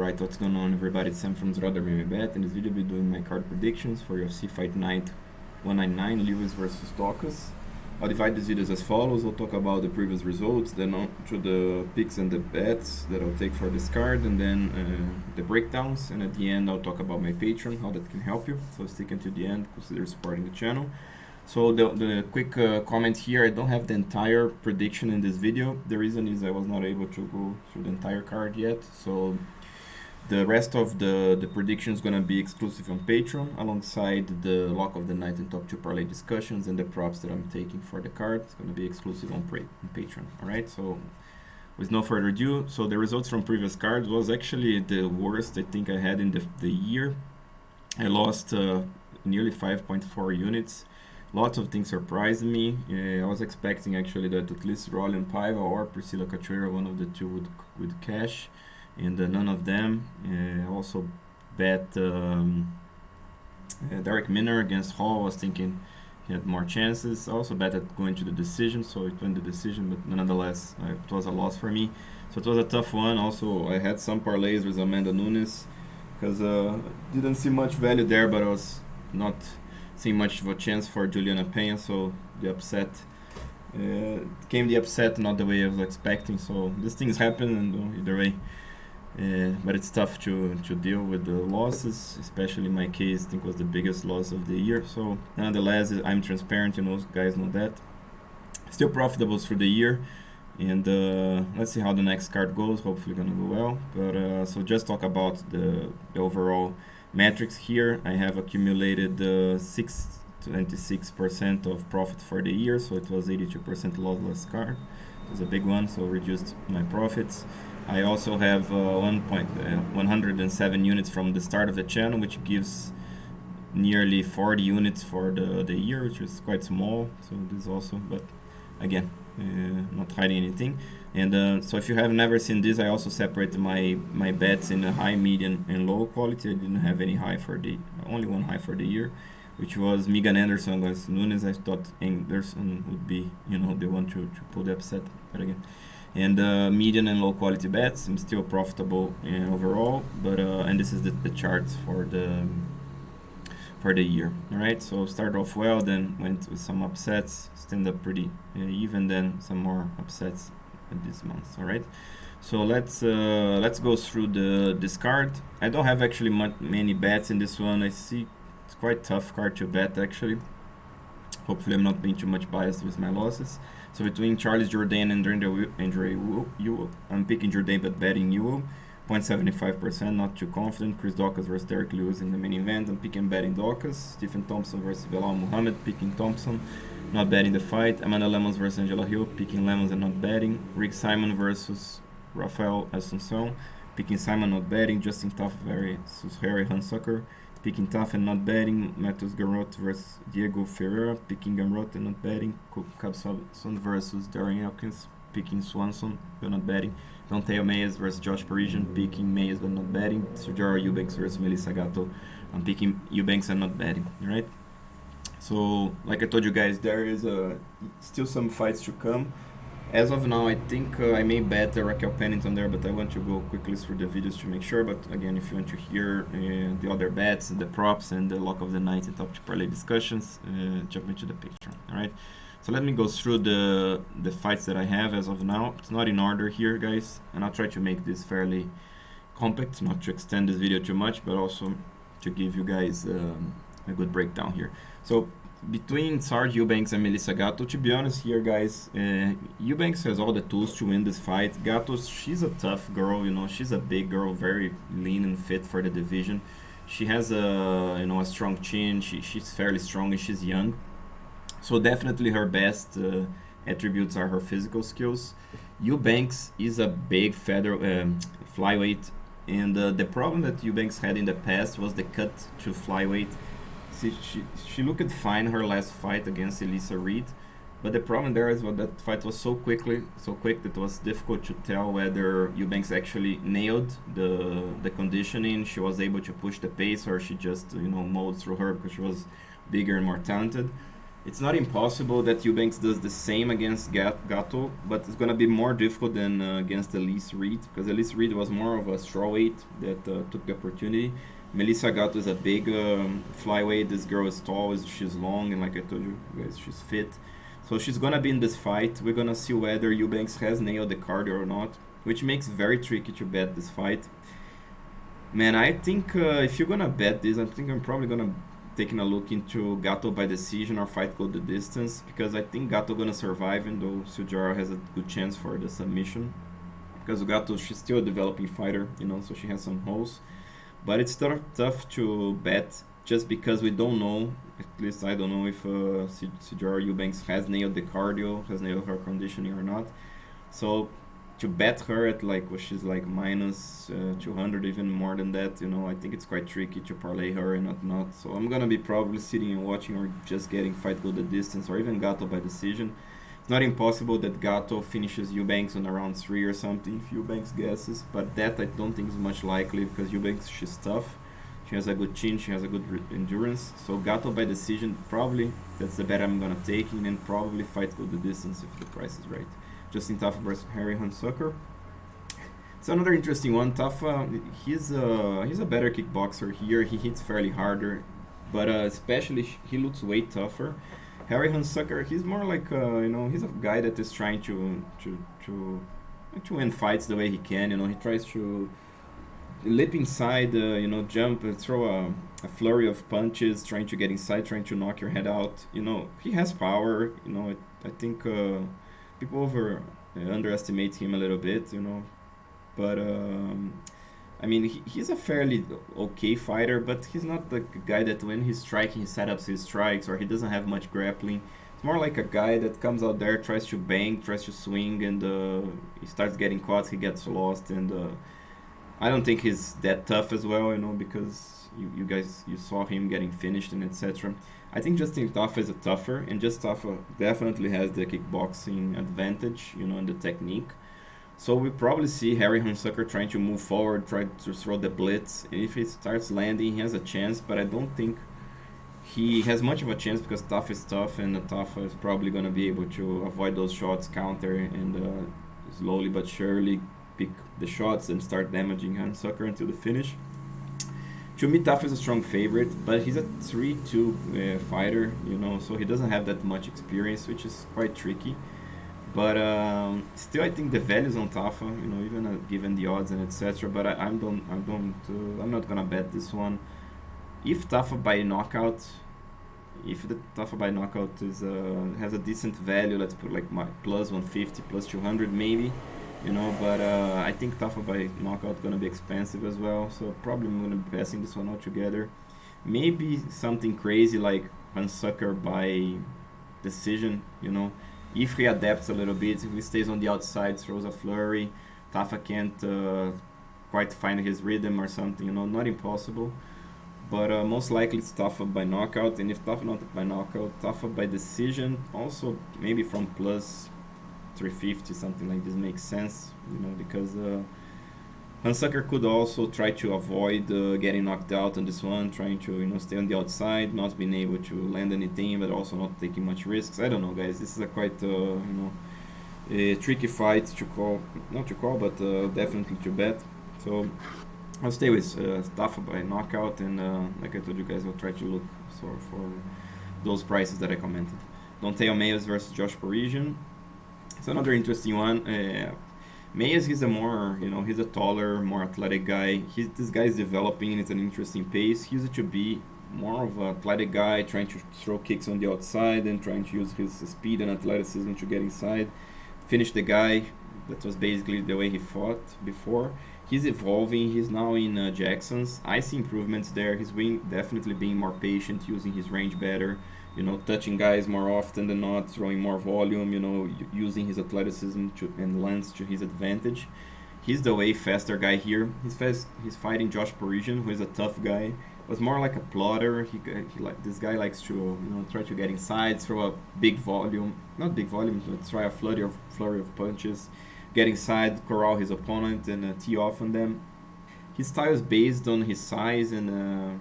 Alright, what's going on everybody, it's Sam from Jourdain. In this video I'll be doing my card predictions for UFC Fight Night 199 Lewis versus Daukaus. I'll divide these videos as follows. I'll talk about the previous results, then on to the picks and the bets that I'll take for this card, and then the breakdowns, and at the end I'll talk about my Patreon, how that can help you. So stick until the end, consider supporting the channel. So the quick comment here, I don't have the entire prediction in this video. The reason is I was not able to go through the entire card yet. So the rest of the prediction is going to be exclusive on Patreon, alongside the lock of the night and top 2 parlay discussions and the props that I'm taking for the card. It's going to be exclusive on Patreon. Alright, so with no further ado, so the results from previous cards was actually the worst I think I had in the year. I lost nearly 5.4 units. Lots of things surprised me. I was expecting actually that at least Rolly and Paiva or Priscilla Cachoeira, one of the two would cash, and none of them. I also bet Derrick Minner against Hall. I was thinking he had more chances. I also bet at going to the decision, so it went the decision, but nonetheless it was a loss for me. So it was a tough one. Also I had some parlays with Amanda Nunes because didn't see much value there, but I was not seeing much of a chance for Juliana Pena, so the upset came the upset not the way I was expecting. So these things happen, and either way, but it's tough to deal with the losses, especially in my case. I think was the biggest loss of the year. So nonetheless, I'm transparent, guys know that. Still profitable through the year, and let's see how the next card goes. Hopefully gonna go well. But so just talk about the overall metrics here. I have accumulated 26% of profit for the year, so it was 82% lossless card. It was a big one, so reduced my profits. I also have 107 units from the start of the channel, which gives nearly 40 units for the year, which is quite small. So this also, but again, not hiding anything. And so if you have never seen this, I also separated my bets in a high, medium, and low quality. I didn't have any high only one high for the year, which was Megan Anderson against Nunes. I thought Anderson would be, the one to pull the upset, but again. And medium and low quality bets, I'm still profitable overall, but and this is the charts for the year. All right, so started off well, then went with some upsets, stand up pretty even, then some more upsets this month. All right, so let's go through this card. I don't have actually many bets in this one. I see it's quite tough card to bet actually. Hopefully I'm not being too much biased with my losses. So between Charles Jourdain and Andre Ewell, I'm picking Jourdain but betting Ewell. 0.75%, not too confident. Chris Daukaus versus Derrick Lewis in the main event. I'm picking betting Daukaus. Stephen Thompson versus Belal Muhammad, picking Thompson, not betting the fight. Amanda Lemos versus Angela Hill, picking Lemos and not betting. Rick Simon versus Raphael Assuncao, picking Simon, not betting. Justin Tafa versus Hunsucker, picking Tafa and not betting. Matheusz Gamrot versus Diego Ferreira, picking Gamrot and not betting. Swanson versus Darren Elkins, picking Swanson but not betting. Dontail Mayes versus Josh Parisian, picking Mayes but not betting. Sijara Eubanks versus Melissa Gatto, I'm picking Eubanks and not betting. Alright? So, like I told you guys, there is still some fights to come. As of now, I think I may bet Raquel Pennington there, but I want to go quickly through the videos to make sure. But again, if you want to hear the other bets, the props, and the lock of the night and top 2 parlay discussions, jump into the picture. Alright? So let me go through the fights that I have as of now. It's not in order here, guys, and I'll try to make this fairly compact, not to extend this video too much, but also to give you guys a good breakdown here. So between Sarj, Eubanks, and Melissa Gatto, to be honest here, guys, Eubanks has all the tools to win this fight. Gatto, she's a tough girl, she's a big girl, very lean and fit for the division. She has a strong chin. She's fairly strong and she's young. So definitely her best attributes are her physical skills. Eubanks is a big flyweight, and the problem that Eubanks had in the past was the cut to flyweight. She looked fine her last fight against Elisa Reed, but the problem there is that fight was so quick that it was difficult to tell whether Eubanks actually nailed the conditioning. She was able to push the pace, or she just molds through her because she was bigger and more talented. it's not impossible that Eubanks does the same against Gatto, but it's gonna be more difficult than against Elise Reed, because Elise Reed was more of a strawweight that took the opportunity. Melissa Gatto is a big flyweight. This girl is tall, she's long, and like I told you guys, she's fit. So she's gonna be in this fight. We're gonna see whether Eubanks has nailed the cardio or not, which makes it very tricky to bet this fight. Man, I think if you're gonna bet this, I think I'm probably gonna taking a look into Gatto by decision or fight go the distance, because I think Gatto gonna survive, even though Sijara has a good chance for the submission. Because Gatto, she's still a developing fighter, so she has some holes. But it's tough to bet just because we don't know, at least I don't know if Sijara Eubanks has nailed the cardio, has nailed her conditioning or not. So to bet her at she's minus 200, even more than that, I think it's quite tricky to parlay her and not. So I'm gonna be probably sitting and watching, or just getting fight go the distance, or even Gatto by decision. It's not impossible that Gatto finishes Eubanks on around 3 or something, if Eubanks guesses, but that I don't think is much likely, because Eubanks, she's tough. She has a good chin, she has a good endurance. So Gatto by decision, probably that's the bet I'm gonna take, and then probably fight go the distance if the price is right. Justin Tafa versus Harry Hunsucker. It's another interesting one. Tafa, he's a better kickboxer here. He hits fairly harder, but especially he looks way tougher. Harry Hunsucker, he's more like he's a guy that is trying to win fights the way he can. He tries to leap inside, jump, throw a flurry of punches, trying to get inside, trying to knock your head out. He has power. I think people underestimate him a little bit, but he's a fairly okay fighter, but he's not the guy that when he's striking, he set up his strikes, or he doesn't have much grappling. It's more like a guy that comes out there, tries to bang, tries to swing, and he starts getting caught, he gets lost, and I don't think he's that tough as well, because you guys saw him getting finished and etc. I think Justin Tafa is a tougher, and just Tafa definitely has the kickboxing advantage, and the technique. So we probably see Harry Hunsucker trying to move forward, try to throw the blitz. If he starts landing, he has a chance, but I don't think he has much of a chance, because Tafa is tough, and Tafa is probably going to be able to avoid those shots, counter, and slowly but surely pick the shots and start damaging Hunsucker until the finish. To me, Tafa is a strong favorite, but he's a 3-2 fighter, so he doesn't have that much experience, which is quite tricky. But still, I think the value is on Tafa, even given the odds and etc. But I'm not gonna bet this one. If Tafa by knockout, if the Tafa by knockout is has a decent value, let's put plus 150, plus 200 maybe. But I think Tafa by knockout gonna be expensive as well, so probably I'm gonna be passing this one altogether. Maybe something crazy like Hunsucker by decision, if he adapts a little bit, if he stays on the outside, throws a flurry, Tafa can't quite find his rhythm or something, not impossible. But most likely it's Tafa by knockout, and if Tafa not by knockout, Tafa by decision, also maybe from plus 350, something like this makes sense, because Hunsucker could also try to avoid getting knocked out on this one, trying to stay on the outside, not being able to land anything, but also not taking much risks. I don't know, guys. This is a quite a tricky fight to call, not to call, but definitely to bet. So I'll stay with Tafa by knockout, and like I told you guys, I'll try to look for those prices that I commented. Matheusz versus Josh Parisian. It's another interesting one. Matheusz, he's a more, he's a taller, more athletic guy. This guy is developing. It's an interesting pace. He used to be more of an athletic guy, trying to throw kicks on the outside and trying to use his speed and athleticism to get inside, finish the guy. That was basically the way he fought before. He's evolving. He's now in Jackson's. I see improvements there. He's definitely being more patient, using his range better. Touching guys more often than not, throwing more volume, using his athleticism and length to his advantage. He's the way faster guy here. He's fighting Josh Parisian, who is a tough guy. Was more like a plotter. This guy likes to try to get inside, throw a big volume, not big volume, but try a flurry of punches, get inside, corral his opponent, and tee off on them. His style is based on his size and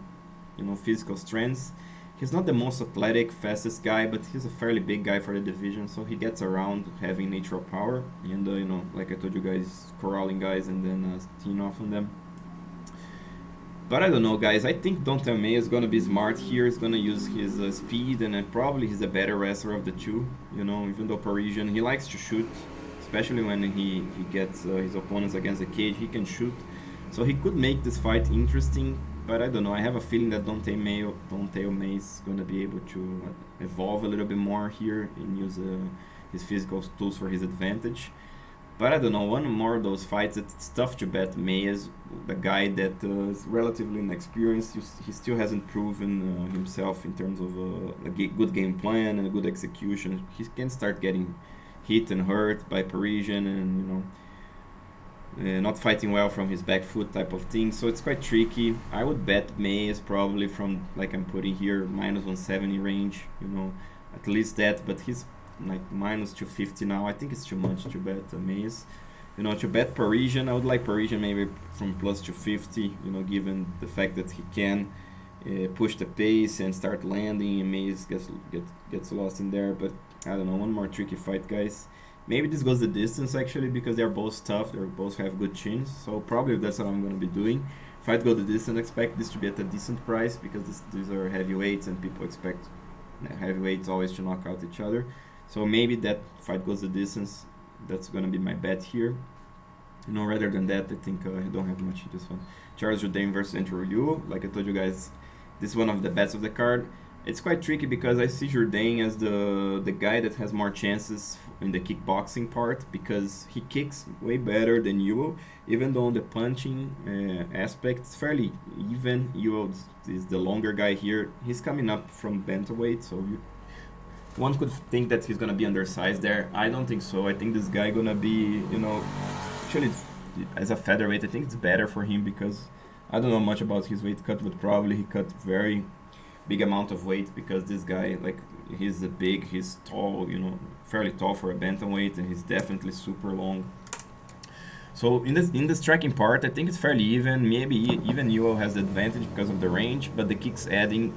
physical strengths. He's not the most athletic, fastest guy, but he's a fairly big guy for the division, so he gets around having natural power and, you know, like I told you guys, corralling guys and then teeing off on them. But I don't know, guys. I think Donta May is going to be smart here. He's going to use his speed, and probably he's a better wrestler of the two. You know, even though Parisian, he likes to shoot, especially when he gets his opponents against the cage, he can shoot. So he could make this fight interesting, but I don't know. I have a feeling that Donta May is going to be able to evolve a little bit more here and use his physical tools for his advantage. But I don't know, one more of those fights, it's tough to bet May is the guy that is relatively inexperienced. He still hasn't proven himself in terms of a good game plan and a good execution. He can start getting hit and hurt by Parisian and, you know, not fighting well from his back foot type of thing. So it's quite tricky. I would bet May is probably from, like I'm putting here, minus 170 range, you know, at least that. But he's like minus 250 now. I think it's too much to bet Mays. You know, to bet Parisian, I would like Parisian maybe from plus 250, you know, given the fact that he can push the pace and start landing, and Mays gets lost in there. But I don't know, one more tricky fight, guys. Maybe this goes the distance, actually, because they're both tough. They both have good chins, so probably that's what I'm going to be doing. If I go the distance, expect this to be at a decent price, because these are heavyweights, and people expect heavyweights always to knock out each other. So maybe that fight goes the distance. That's going to be my bet here. You know, rather than that, I think I don't have much in this one. Jourdain versus Andre Ewell. Like I told you guys, this is one of the bets of the card. It's quite tricky because I see Jourdain as the guy that has more chances in the kickboxing part, because he kicks way better than Ewell, even though on the punching aspect it's fairly even. Ewell is the longer guy here. He's coming up from bantamweight, so one could think that he's going to be undersized there. I don't think so. I think this guy going to be, you know, actually as a featherweight, I think it's better for him, because I don't know much about his weight cut, but probably he cut very big amount of weight, because this guy, like, he's big, he's tall, you know, fairly tall for a bantamweight, and he's definitely super long. So in the striking part, I think it's fairly even. Maybe even Ewell has the advantage because of the range, but the kicks added.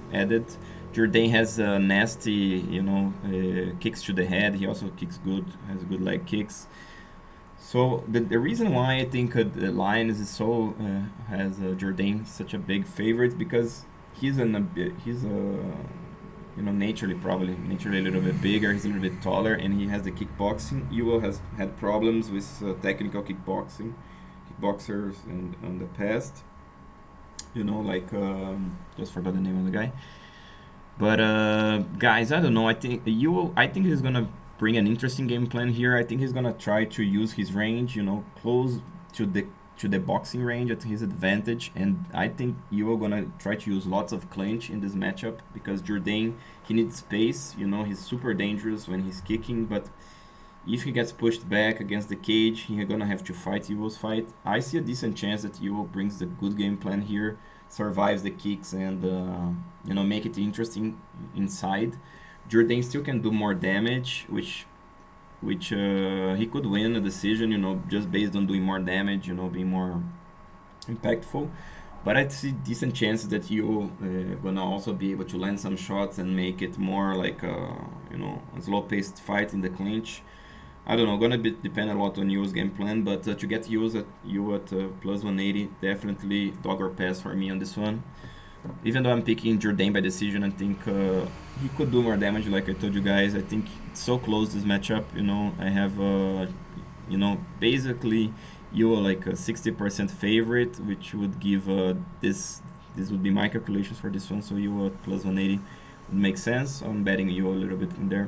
Jourdain has nasty, you know, kicks to the head. He also kicks good, has good leg kicks. So the reason why I think the line is so has Jourdain such a big favorite, because he's you know, naturally a little bit bigger. He's a little bit taller, and he has the kickboxing. Ewell has had problems with technical kickboxers in the past. You know, like just forgot the name of the guy. But guys, I don't know. I think he's gonna bring an interesting game plan here. I think he's gonna try to use his range, you know, close to the boxing range at his advantage. And I think Ewell gonna try to use lots of clinch in this matchup, because Jourdain, he needs space. You know, he's super dangerous when he's kicking, but if he gets pushed back against the cage, he's gonna have to fight Ewell's fight. I see a decent chance that Ewell brings the good game plan here, survives the kicks, and you know, make it interesting inside. Jourdain still can do more damage, which he could win a decision, you know, just based on doing more damage, you know, being more impactful. But I see decent chances that you gonna also be able to land some shots and make it more like you know, a slow-paced fight in the clinch. I don't know, gonna depend a lot on Ewell's game plan, but to get Ewell at plus 180, definitely dog or pass for me on this one. Even though I'm picking Jourdain by decision, I think he could do more damage, like I told you guys. I think it's so close, this matchup, you know. I have, you know, basically Ewell like a 60% favorite, which would give this would be my calculations for this one, so Ewell at plus 180 would make sense. I'm betting Ewell a little bit from there.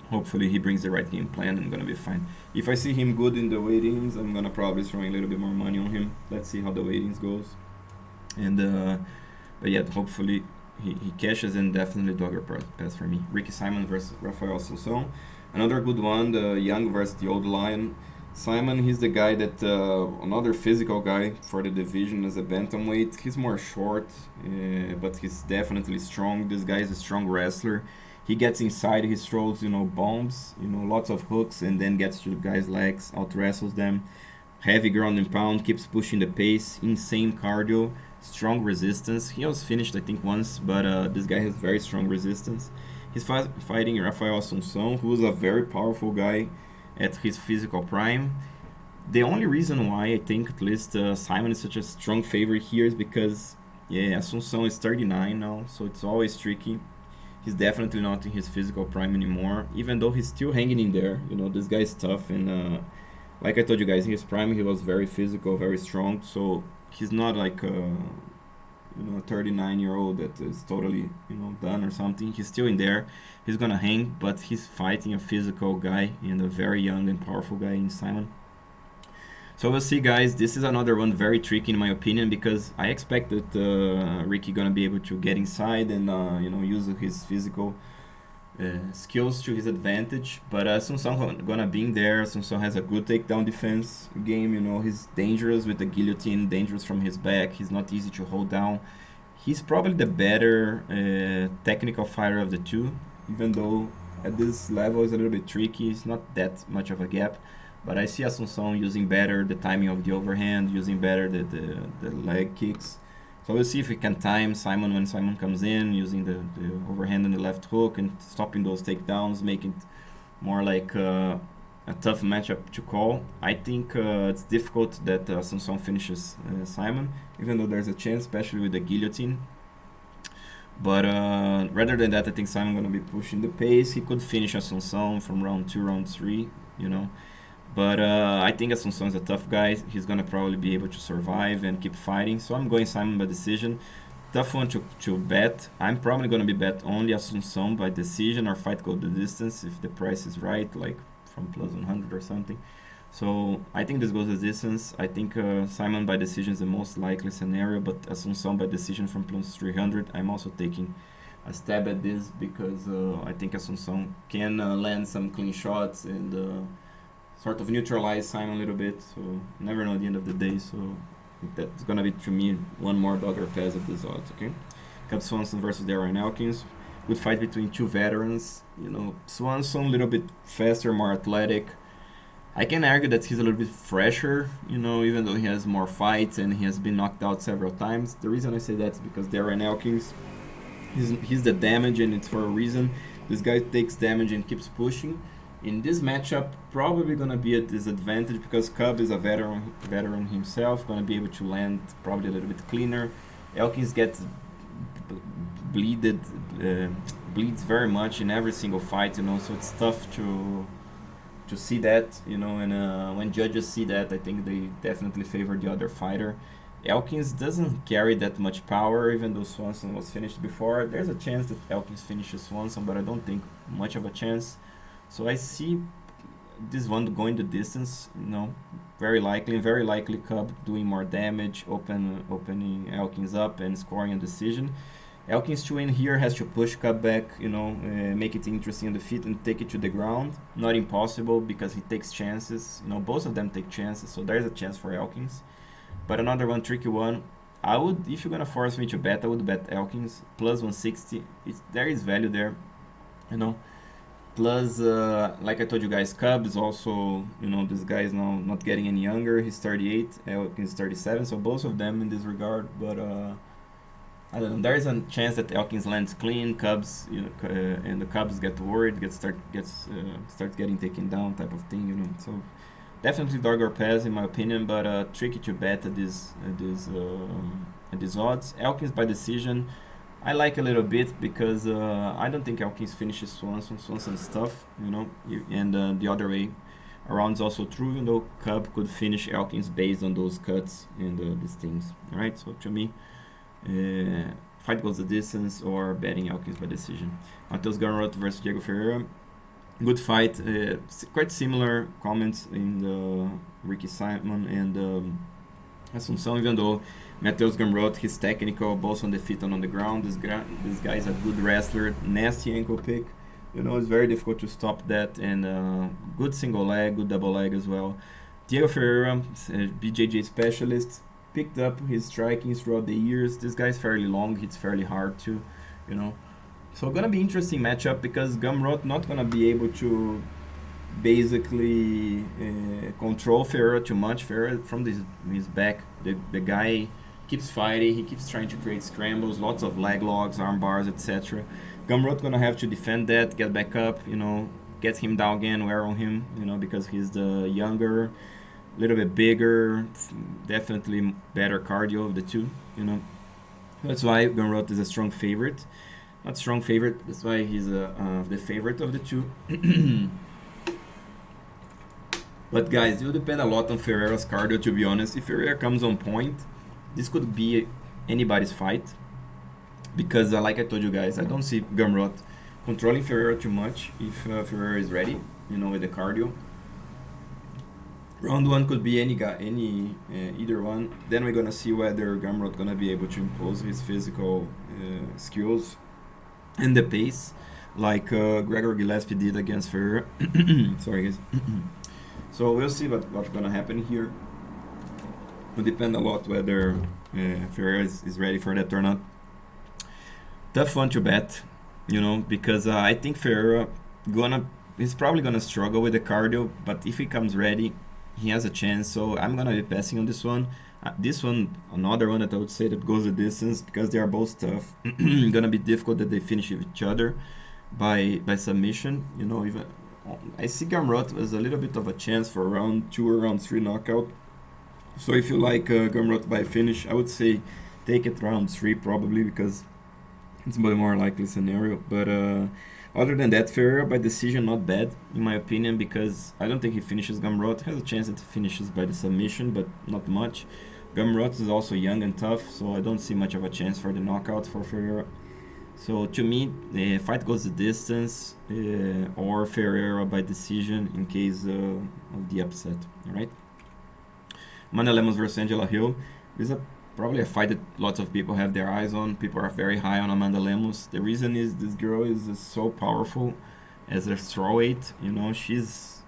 Hopefully he brings the right game plan. I'm gonna be fine. If I see him good in the weightings, I'm gonna probably throw a little bit more money on him. Let's see how the weightings goes. And but yeah, hopefully he cashes, and definitely dog or pass for me. Ricky Simon versus Raphael Assuncao. Another good one, the young versus the old lion. Simon, he's the guy that another physical guy for the division as a bantamweight. He's more short, but he's definitely strong. This guy is a strong wrestler. He gets inside, he throws, you know, bombs, you know, lots of hooks, and then gets to the guy's legs, out wrestles them. Heavy ground and pound, keeps pushing the pace, insane cardio. strong resistance. He was finished, I think, once, but this guy has very strong resistance. He's fighting Raphael Assuncao, who's a very powerful guy at his physical prime. The only reason why I think at least Simon is such a strong favorite here is because, yeah, Assuncao is 39 now, so it's always tricky. He's definitely not in his physical prime anymore, even though he's still hanging in there. You know, this guy's tough, and like I told you guys, in his prime he was very physical, very strong, so he's not like a 39-year-old that is totally, done or something. He's still in there. He's gonna hang, but he's fighting a physical guy and a very young and powerful guy in Simon. So we'll see, guys. This is another one very tricky in my opinion, because I expect that Ricky gonna be able to get inside and use his physical skills to his advantage. But Assuncao gonna be in there. Assuncao has a good takedown defense game. He's dangerous with the guillotine, dangerous from his back. He's not easy to hold down. He's probably the better technical fighter of the two, even though at this level it's a little bit tricky. It's not that much of a gap. But I see Assuncao using better the timing of the overhand, using better the leg kicks. So we'll see if we can time Simon when Simon comes in, using the overhand and the left hook and stopping those takedowns, making it more like a tough matchup to call. I think it's difficult that Assuncao finishes Simon, even though there's a chance, especially with the guillotine. But rather than that, I think Simon going to be pushing the pace. He could finish Assuncao from round 2, round 3, But I think Assuncao is a tough guy. He's going to probably be able to survive and keep fighting. So I'm going Simon by decision. Tough one to bet. I'm probably going to be bet only Assuncao by decision or fight go the distance if the price is right, like from plus 100 or something. So I think this goes the distance. I think Simon by decision is the most likely scenario, but Assuncao by decision from plus 300. I'm also taking a stab at this because I think Assuncao can land some clean shots and sort of neutralize Simon a little bit, so you never know at the end of the day. So that's gonna be, to me, one more dogger pass of this odds. Okay, got Swanson versus Darren Elkins. Good fight between two veterans. Swanson a little bit faster, more athletic. I can argue that he's a little bit fresher, even though he has more fights and he has been knocked out several times. The reason I say that is because Darren Elkins, he's the damage, and it's for a reason. This guy takes damage and keeps pushing. In this matchup, probably gonna be a disadvantage because Cub is a veteran himself, gonna be able to land probably a little bit cleaner. Elkins gets bleeds very much in every single fight, so it's tough to see that, and when judges see that, I think they definitely favor the other fighter. Elkins doesn't carry that much power, even though Swanson was finished before. There's a chance that Elkins finishes Swanson, but I don't think much of a chance. So I see this one going the distance, very likely Cub doing more damage, opening Elkins up and scoring a decision. Elkins to win here has to push Cub back, make it interesting on the feet and take it to the ground. Not impossible because he takes chances. Both of them take chances, so there's a chance for Elkins. But another one, tricky one. I would, if you're gonna force me to bet, I would bet Elkins plus 160. There is value there, Plus, like I told you guys, Cub is also, this guy is now not getting any younger. He's 38, Elkins is 37, so both of them in this regard. But I don't know. There is a chance that Elkins lands clean, Cubs, and the Cubs get worried, start getting taken down, type of thing, So definitely dog or pass in my opinion, but tricky to bet at these odds. Elkins by decision. I like a little bit because I don't think Elkins finishes Swanson. Swanson's tough, and the other way around is also true, even though Cub could finish Elkins based on those cuts and these things. Alright, so to me, fight goes the distance or betting Elkins by decision. Matheusz Gamrot versus Diego Ferreira. Good fight, quite similar comments in the Ricky Simon and Assuncao, even though Matheusz Gamrot, he's technical, both on the feet and on the ground. This guy is a good wrestler, nasty ankle pick. It's very difficult to stop that, and good single leg, good double leg as well. Diego Ferreira, BJJ specialist, picked up his striking throughout the years. This guy's fairly long, hits fairly hard too, So gonna be interesting matchup because Gamrot not gonna be able to basically control Ferreira too much. Ferreira from his back, the guy keeps fighting, he keeps trying to create scrambles, lots of leg locks, arm bars, etc. Gamrot gonna have to defend that, get back up, get him down again, wear on him, because he's the younger, little bit bigger, definitely better cardio of the two, That's why Gamrot is a strong favorite. Not strong favorite, that's why he's the favorite of the two. But guys, it will depend a lot on Ferreira's cardio, to be honest. If Ferreira comes on point, this could be anybody's fight. Because like I told you guys, I don't see Gamrot controlling Ferreira too much if Ferreira is ready, with the cardio. Round 1 could be either one. Then we're gonna see whether Gamrot gonna be able to impose his physical skills and the pace, like Gregor Gillespie did against Ferreira. Sorry guys. So we'll see what's gonna happen here. It will depend a lot whether Ferreira is ready for that or not. Tough one to bet, because I think Ferreira he's probably gonna struggle with the cardio, but if he comes ready, he has a chance. So I'm gonna be passing on this one. This one, another one that I would say that goes the distance, because they are both tough. Gonna be difficult that they finish with each other by submission. Even I see Gamrot as a little bit of a chance for round 2 or round 3 knockout. So if you like Gamrot by finish, I would say take it round 3 probably, because it's a more likely scenario. But other than that, Ferreira by decision, not bad in my opinion, because I don't think he finishes Gamrot. Has a chance that he finishes by the submission, but not much. Gamrot is also young and tough, so I don't see much of a chance for the knockout for Ferreira. So to me, the fight goes the distance, or Ferreira by decision in case of the upset. All right. Amanda Lemos versus Angela Hill. This is probably a fight that lots of people have their eyes on. People are very high on Amanda Lemos. The reason is this girl is so powerful as a strawweight. She's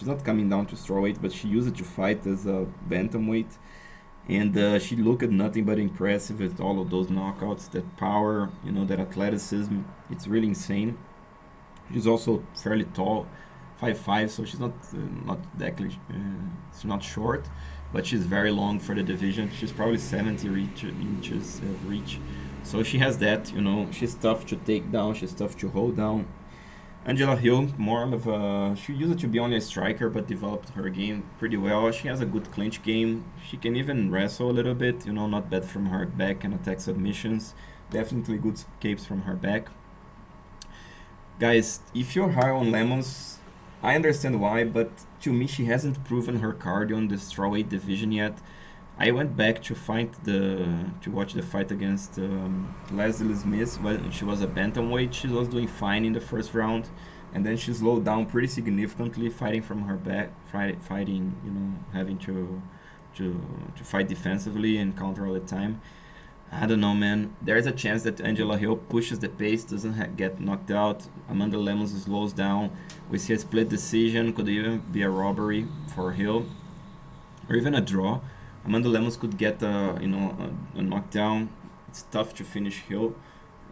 not coming down to strawweight, but she used it to fight as a bantamweight. And she looked nothing but impressive with all of those knockouts, that power, that athleticism. It's really insane. She's also fairly tall, 5'5", so she's not exactly, she's not short, but she's very long for the division. She's probably 70 inches of reach. So she has that, she's tough to take down, she's tough to hold down. Angela Hill, more of she used to be only a striker, but developed her game pretty well. She has a good clinch game. She can even wrestle a little bit, not bad from her back and attack submissions. Definitely good escapes from her back. Guys, if you're high on Lemos, I understand why, but to me she hasn't proven her cardio on the strawweight division yet. I went back to watch the fight against Leslie Smith when she was a bantamweight. She was doing fine in the first round, and then she slowed down pretty significantly, fighting from her back, having to fight defensively and counter all the time. I don't know, man. There's a chance that Angela Hill pushes the pace, doesn't get knocked out. Amanda Lemos slows down. We see a split decision, could even be a robbery for Hill, or even a draw. Amanda Lemos could get a knockdown. It's tough to finish Hill,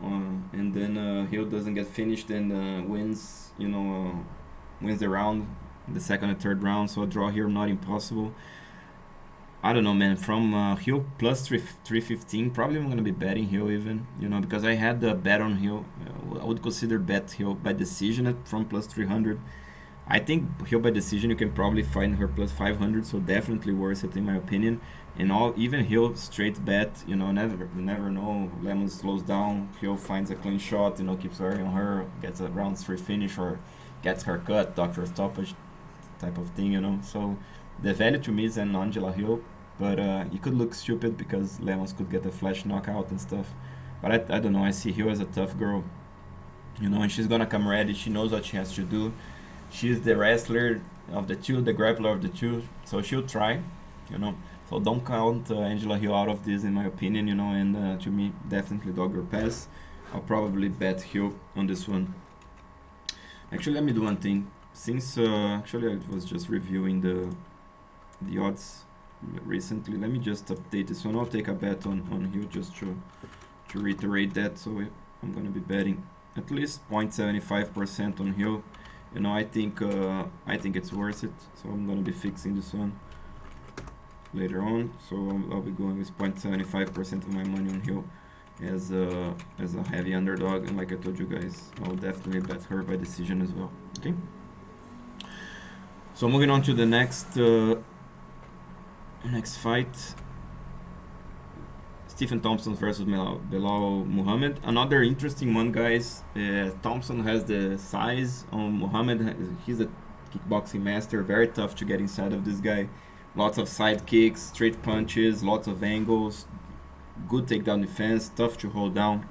and then Hill doesn't get finished and wins the round, the second and third round. So a draw here, not impossible. I don't know, man. From Hill plus 315, probably I'm gonna be betting Hill even, because I had the bet on Hill. I would consider bet Hill by decision from plus 300. I think Hill by decision you can probably find her plus 500, so definitely worth it in my opinion. And even Hill straight bet, never know. Lemos slows down, Hill finds a clean shot, keeps working on her, gets a round 3 finish or gets her cut, doctor stoppage type of thing, So the value to me is an Angela Hill, but it could look stupid because Lemos could get a flash knockout and stuff. But I don't know, I see Hill as a tough girl, and she's gonna come ready. She knows what she has to do. She's the wrestler of the two, the grappler of the two, so she'll try, So don't count Angela Hill out of this, in my opinion, and to me, definitely dog or pass. I'll probably bet Hill on this one. Actually, let me do one thing. Since actually I was just reviewing the odds recently, let me just update this one. I'll take a bet on Hill just to reiterate that. So I'm gonna be betting at least 0.75% on Hill. I think it's worth it, so I'm gonna be fixing this one. later on. So I'll be going with 0.75% of my money on Hill as a heavy underdog, and like I told you guys, I'll definitely bet her by decision as well. Okay. So moving on to the next fight. Stephen Thompson versus Belal Muhammad. Another interesting one, guys. Thompson has the size on Muhammad. He's a kickboxing master. Very tough to get inside of this guy. Lots of side kicks, straight punches, lots of angles. Good takedown defense. Tough to hold down.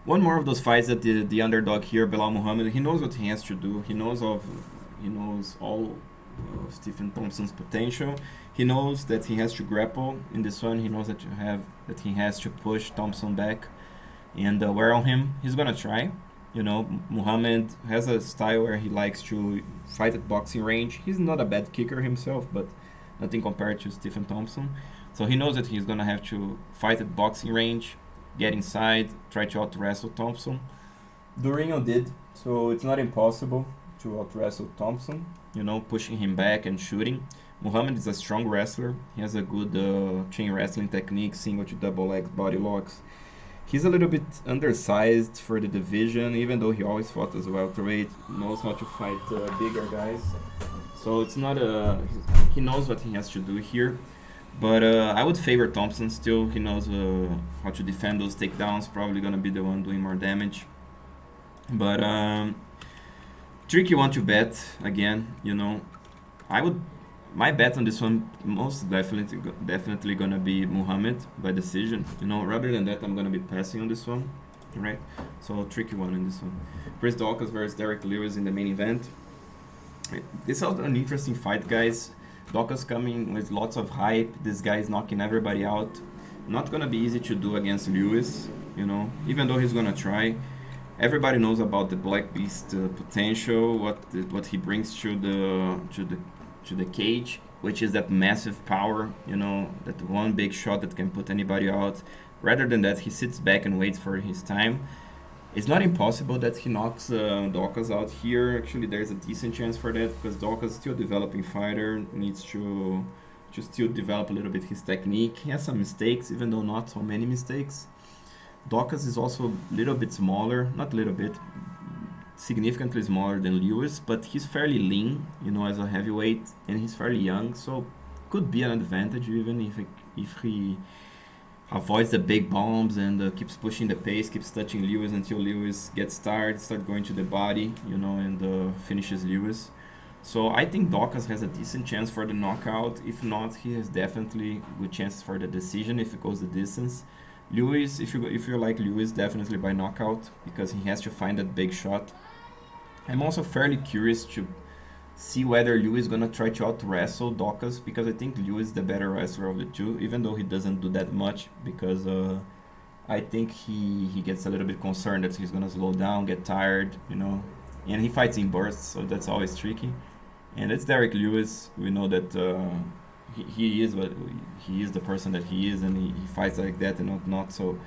One more of those fights that the underdog here, Belal Muhammad, he knows what he has to do. He knows all of Stephen Thompson's potential. He knows that he has to grapple in this one. He knows that he has to push Thompson back and wear on him. He's gonna try. Muhammad has a style where he likes to fight at boxing range. He's not a bad kicker himself, but nothing compared to Stephen Thompson. So he knows that he's gonna have to fight at boxing range, get inside, try to out-wrestle Thompson. Durinho did, so it's not impossible to out-wrestle Thompson, pushing him back and shooting. Muhammad is a strong wrestler. He has a good chain wrestling technique, single to double legs, body locks. He's a little bit undersized for the division, even though he always fought as welterweight, knows how to fight bigger guys. So it's not he knows what he has to do here. But I would favor Thompson still. He knows how to defend those takedowns, probably going to be the one doing more damage. But tricky one to bet, again, my bet on this one most definitely gonna be Muhammad by decision. Rather than that, I'm gonna be passing on this one, right? So tricky one in this one. Chris Daukaus versus Derrick Lewis in the main event. This is an interesting fight, guys. Daukaus coming with lots of hype. This guy is knocking everybody out. Not gonna be easy to do against Lewis, even though he's gonna try. Everybody knows about the Black Beast potential, what he brings to the cage, which is that massive power, that one big shot that can put anybody out. Rather than that, he sits back and waits for his time. It's not impossible that he knocks Daukaus out here. Actually, there's a decent chance for that because Daukaus is still a developing fighter, needs to still develop a little bit his technique. He has some mistakes, even though not so many mistakes. Daukaus is also a little bit smaller, not a little bit, significantly smaller than Lewis, but he's fairly lean, as a heavyweight, and he's fairly young, so could be an advantage even if he avoids the big bombs and keeps pushing the pace, keeps touching Lewis until Lewis gets tired, start going to the body, and finishes Lewis. So I think Daukaus has a decent chance for the knockout. If not, he has definitely good chances for the decision if it goes the distance. Lewis, if you like Lewis, definitely by knockout because he has to find that big shot. I'm also fairly curious to see whether Lewis is gonna try to out-wrestle Daukaus because I think Lewis is the better wrestler of the two, even though he doesn't do that much because I think he gets a little bit concerned that he's gonna slow down, get tired, and he fights in bursts, so that's always tricky. And it's Derrick Lewis. We know that he is the person that he is, and he fights like that and whatnot. So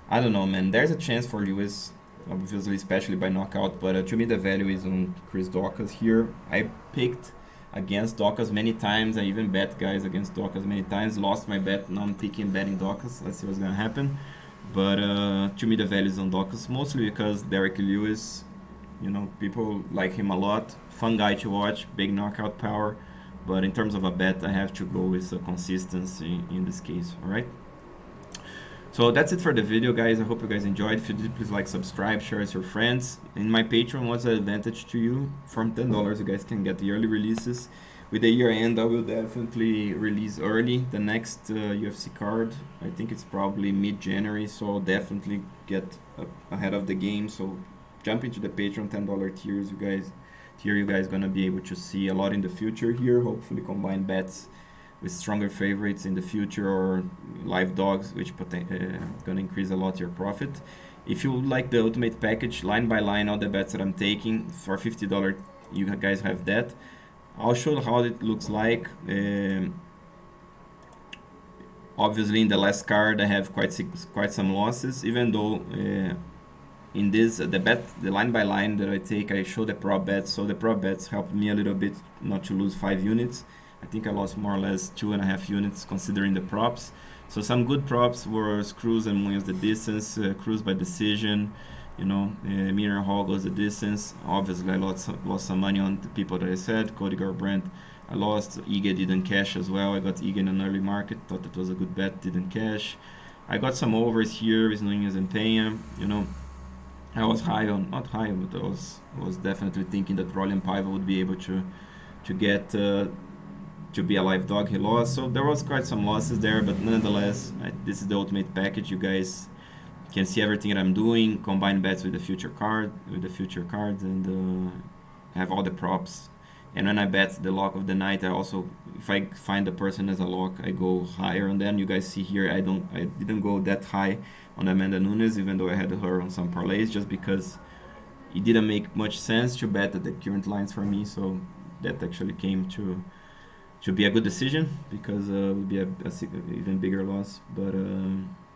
I don't know, man. There's a chance for Lewis, obviously, especially by knockout. But to me, the value is on Chris Daukaus here. I picked against Daukaus many times. I even bet guys against Daukaus many times. Lost my bet. Now I'm betting Daukaus. Let's see what's gonna happen. But to me, the value is on Daukaus, mostly because Derrick Lewis, people like him a lot. Fun guy to watch. Big knockout power. But in terms of a bet, I have to go with consistency in this case, alright? So that's it for the video, guys. I hope you guys enjoyed. If you did, please like, subscribe, share with your friends. In my Patreon, what's the advantage to you? From $10, you guys can get the early releases. With the year end, I will definitely release early the next UFC card. I think it's probably mid-January, so I'll definitely get ahead of the game. So jump into the Patreon $10 tiers, you guys. Here you guys gonna be able to see a lot in the future here, hopefully combine bets with stronger favorites in the future or live dogs, which gonna increase a lot your profit. If you would like the ultimate package, line by line, all the bets that I'm taking for $50, you guys have that. I'll show how it looks like. Obviously in the last card I have quite some losses, even though in this, the line by line that I take, I show the prop bets, so the prop bets helped me a little bit not to lose 5 units. I think I lost more or less 2.5 units considering the props. So some good props were Cruz and Munoz the distance, Cruz by decision, Miller Hall goes the distance. Obviously, I lost some money on the people that I said. Cody Garbrandt, I lost. Ige didn't cash as well. I got Ige in an early market, thought that was a good bet, didn't cash. I got some overs here with Nunez and Peña. I was not high, but I was definitely thinking that Rolian Paiva would be able to get to be a live dog. He lost, so there was quite some losses there, but nonetheless, this is the ultimate package. You guys can see everything that I'm doing, combine bets with the future cards, and have all the props. And when I bet the lock of the night, I also, if I find the person as a lock, I go higher on them. You guys see here, I didn't go that high on Amanda Nunes, even though I had her on some parlays, just because it didn't make much sense to bet at the current lines for me. So that actually came to be a good decision, because it would be a even bigger loss. But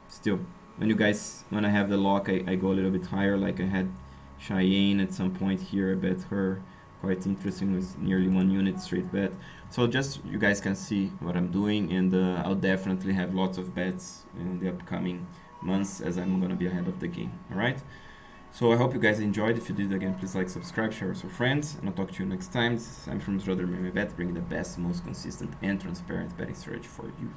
still, when I have the lock, I go a little bit higher. Like I had Cheyenne at some point here, I bet her quite interesting with nearly 1 unit straight bet. So just you guys can see what I'm doing, and I'll definitely have lots of bets in the upcoming months as I'm gonna be ahead of the game. All right. So I hope you guys enjoyed. If you did, again, please like, subscribe, share with your friends, and I'll talk to you next time. I'm from Jourdain, bringing the best, most consistent, and transparent betting strategy for you.